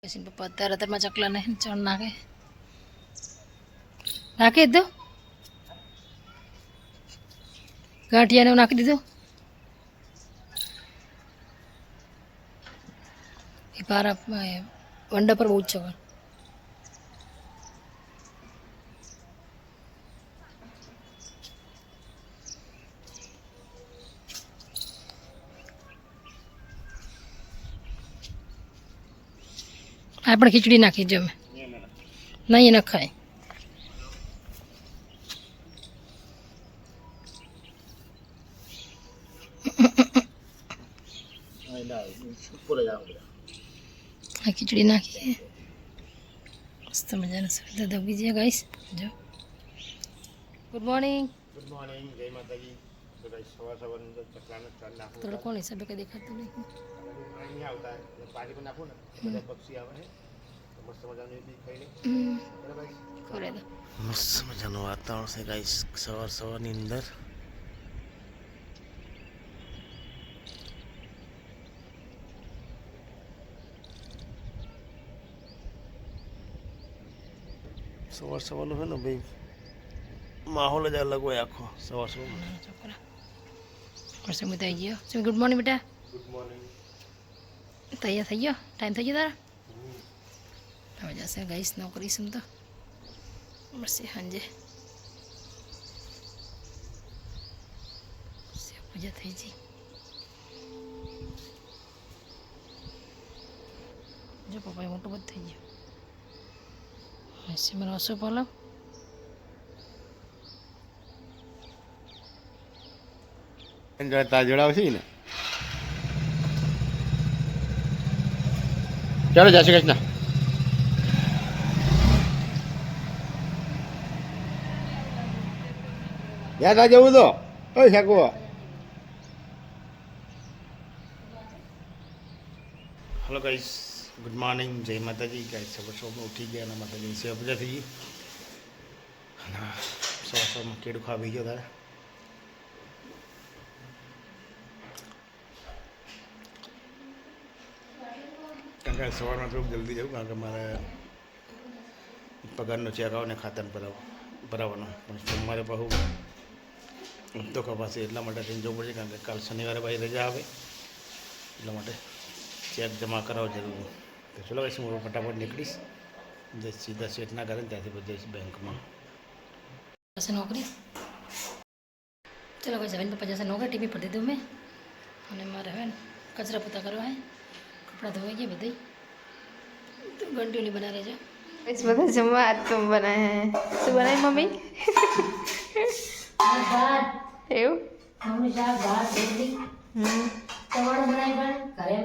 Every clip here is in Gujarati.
પછી પપ્પા અત્યારે ચકલા ને ચણ નાખે નાખી દીધું ગાંઠિયાને નાખી દીધું એ પારા વંડા પર બહુ જ છે આપણે ખીચડી નાખી જમે નહીં ન ખાય खिचड़ी नाखी मस्त मजा सुविधा दबी दिया गाइस जो गुड मॉर्निंग जय माता जी तो गाइस सवा चकला ने चल नाखो तो कौन हिसाब के दिखाते नहीं नहीं आता है जब पानी को नाखो ना तो पक्षी आवे है तो मस्त मजा ने भी खाई ले चलो गाइस खोले दो मस्त मजा नो वातावरण से गाइस सवा ની અંદર सवार है ना भाई माहौल ज अलग हो आखो सवार छोकरा और से बताई गयो से गुड मॉर्निंग बेटा गुड मॉर्निंग तैयार થઈ ગયો ટાઈમ થઈ ગયો તારા હવે જશે ગાઈસ નોકરી સમ તો બસ હાંજે સે પૂજા થઈ જી જો પપ્પા મોટો બધ થઈ ગયો ऐसे में रसो पाला एंजॉय ताजड़ा છે ને ચાલો જય શ્રી કૃષ્ણ યાદ આ જવું તો ઓય શકવો हेलो गाइस गुड मॉर्निंग जय माता जी गाइस सब उठी गया ना माता जी सेवा पूजा थी ना सौ में केड़ू खा भी गयो था कारण सवार में थोड़ा जल्दी जाऊँ कारण मारे पगार नो चेक आओ ने खातर भरावनो सोमवारे बहु तो कपासी एटला माटे थईने जवुं पड़शे कारण के काल शनिवारे भाई रजा आवे એટલા માટે चेक जमा कराओ जरूर तो चलो वैसे मैं फटाफट निकलीश जैसे सीधा सेट ना करें त्याथी जैस बैंक में जैसे नौकरी चलो भाई जमीन पर जैसे नौकरी टीवी पर दे दूँ मैं અને મારે હવે કચરા પોતા કરવા હે કપડાં ધોવાઈ ગયા બધી તો ઘંટીઓની બના રહેજો इस बता जमा आज तुम बनाए हैं શું બનાવી મમ્મી ભાત એવું મમ્મી શાક ભાત રોટલી ચવાણું બનાવી પણ ઘરે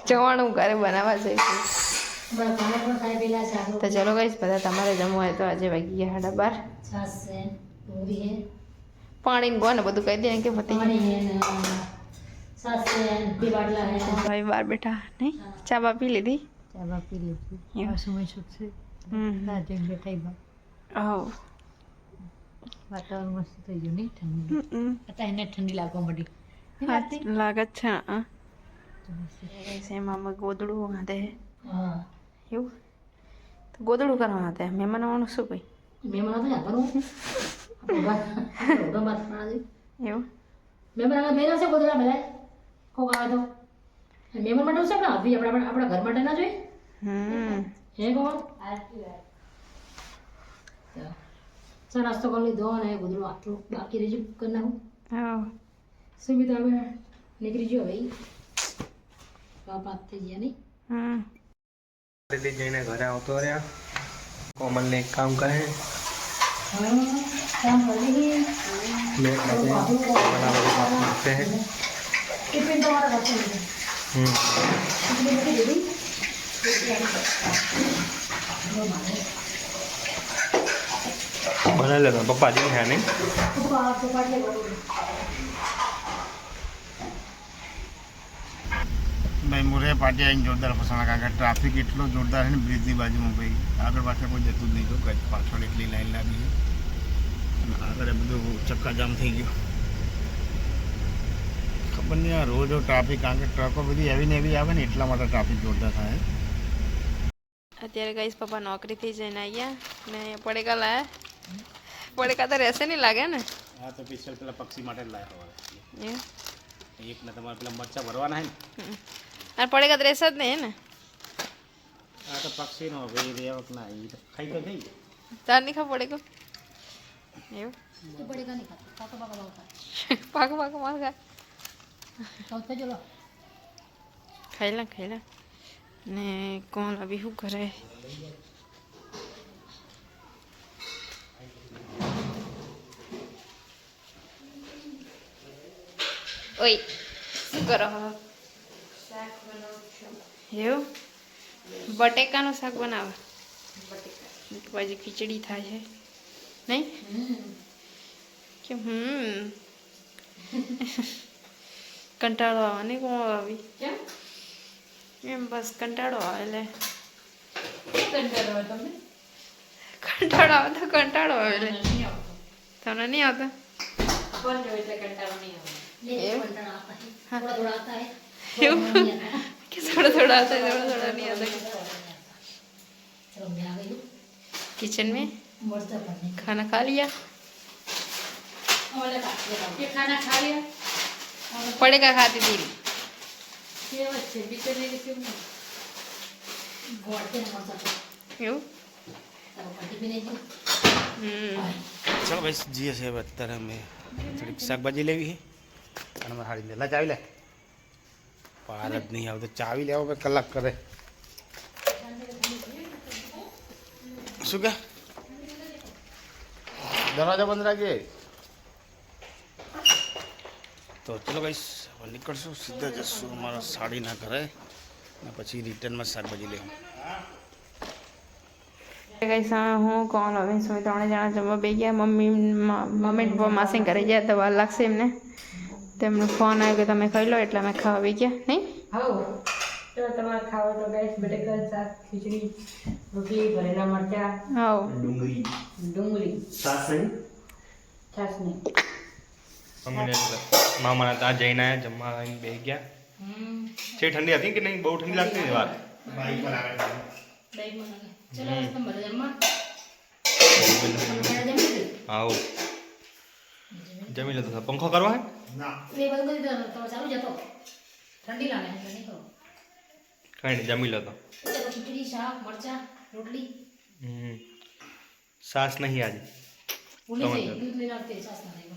ચવાણું ઘરે બનાવવા છે બરાબર ખાને પણ ખાઈ પેલા શાક તો ચલો ગાઈસ બધા તમારે જમવું હોય તો આજે વાગી ગયા 12:30 છાશ છે પૂરી હે પાણી ગો ને બધું કહી દે કે પતિ પાણી હે છાશ છે બે બાટલા હે ભાઈ બાર બેઠા નહીં ચા બા પી લીધી ચા બા પી લીધી આ સમય સુખ છે રાતે બેઠા બા આવ વાતાવરણ મસ્ત થઈ ગયું નહીં ઠંડી અત્યારે ઠંડી લાગવા મળી લાગે છે એમાં અમે ગોદડું હાથે હા એવું તો ગોદડું કરવા હાથે મહેમાન આવવાનું શું ભાઈ મહેમાન હતા કરું એવું મહેમાન આગળ બેના છે ગોદડા બધા કોક આવે તો મહેમાન માટે છે આપણા અભી આપણા ઘર માટે ના જોઈએ હે કોણ સર નાસ્તો કરી લીધો અને ગોદડું આટલું બાકી રહી ગયું કરી નાખું હા સુવિધા હવે નીકળી ગયો ભાઈ પાંચ થઈ ગયા નહીં दिल्ली जઈને ઘરે આવતો રહ્યા કોમલ ને એક કામ કરે काम कर ली मैं बना करते हैं टिफिन तो हमारा घर से बना लेना पप्पा जी है नहीं भाई मुरे पार्टी आईने जोरदार फसाणा कारण के ट्राफिक एटलो जोरदार है ब्रिजनी बाजू में भाई आगे पाछे कोई जतुं नहीं तो पाछळ एटली लाइन लागी है आगे बधु चक्का जाम थी गयो खबर नहीं आ रोज ट्राफिक कारण के ट्रको बधी हेवी ने हेवी आवे ने एटला माटे ट्राफिक जोरदार थाय। અત્યારે ગઈશ પપ્પા નોકરીથી જઈને આવ્યા ને પડેકા લાયા. પડેકા તો રહેશે નહીં લાગે ને? હા તો સ્પેશિયલ પેલા પક્ષી માટે જ લાવ્યા હવે. એમ? એકને તમારે પેલા મરચાં ભરવાના હે ને. અને પડેકા તો રહેશે જ નહીં ને? આ તો પક્ષીનો હવે એ રેવક ના એ તો ખાઈ તો જઈ. તાર નહીં ખા પડેકો એવું? तो पड़ेगा नहीं खाता पाका पाका होता है પાક પાક માર ખા तो पे जो लो ખાઈ લે ને કોણ અભી શું કરે? ઓય શું કરો? શાક બનાવું છું. એવું? બટેકાનું શાક બનાવે? પછી ખીચડી થાય છે નહીં કે? કંટાળો આવે નહીં કોણ આવી? क्या એમ બસ કંટાળો આવે એટલે कंटाळो आहे તમને કંટાળો આવે તો કંટાળો આવે એટલે नहीं आता તમને નહીં આવતો? कौन जो એટલે कंटाळो नहीं आता ये कंटाळा आता है थोड़ा थोड़ा आता है એવું કે થોડા થોડા आता है थोड़ा नहीं आता? चलो मैं आ गई हूँ किचन में मर्चा पड़ने खाना खा लिया? ये खाना खा लिया पड़ेगा खाती थी ये बच्चे बिचने के क्यों गोड़ते हैं मर्चा એવું? तब पार्टी भी नहीं दी ચાલો ભાઈ જઈએ છીએ હવે અત્યારે અમે થોડીક શાકભાજી લેવી છે અને અમે હાડી લે ચાવી લે પાર જ નહીં આવતો ચાવી લેવો ભાઈ કલાક કરે શું કે દરવાજા બંધ રાખીએ તો ચલો ભાઈ હવે નીકળશું સીધા જશું અમારા સાડીના ઘરે અને પછી રિટર્નમાં શાકભાજી લેવું કઈ સમય હું કોણ હવે સમય 3 જણા જમવા બે ગયા. મમ્મી પપ્પા માસી ઘરે ગયા તો વાર લાગશે એમને. તેમનો ફોન આવ્યો કે તમે ખાઈ લો એટલે અમે ખાવા બે ગયા નહીં. हाओ तो तुम्हारा खाओ तो गैस बटेका साग खिचड़ी रोटली भरेला मरचा હાવ डूंगरी સાસ નહીં छाछ नहीं અમને મામાના ત્યાં જઈને આવ્યા જમવા આવીને બે ગયા. છે ઠંડી હતી કે નહીં? બહુ ઠંડી લાગતી હતી વાત. दही बना चलो तुम भरे जम्मा मेरा जमी थी આવો જમી લો તો પંખો કરવા હે? ये बंद कर दो तो चालू जातो ठंडी लाने है नहीं करो કઈ નહીં જમી લો તો. चलो खिचड़ी साग मरचा रोटली સાસ નહીં આજે? उन्हीं से दूध लेना तेरे साथ नहीं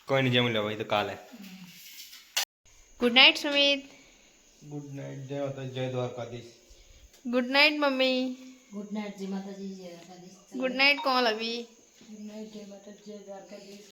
કોઈ નહીં જમી લો ભાઈ તો કાલે. Good night Sumit. Good night જય માતા જય Dwarkadhish. Good night mummy. Good night जी माता जी जय द्वारकाधीश ગુડ નાઇટ કોણ અભી? गुड नाइट जय माता जय द्वारकाधीश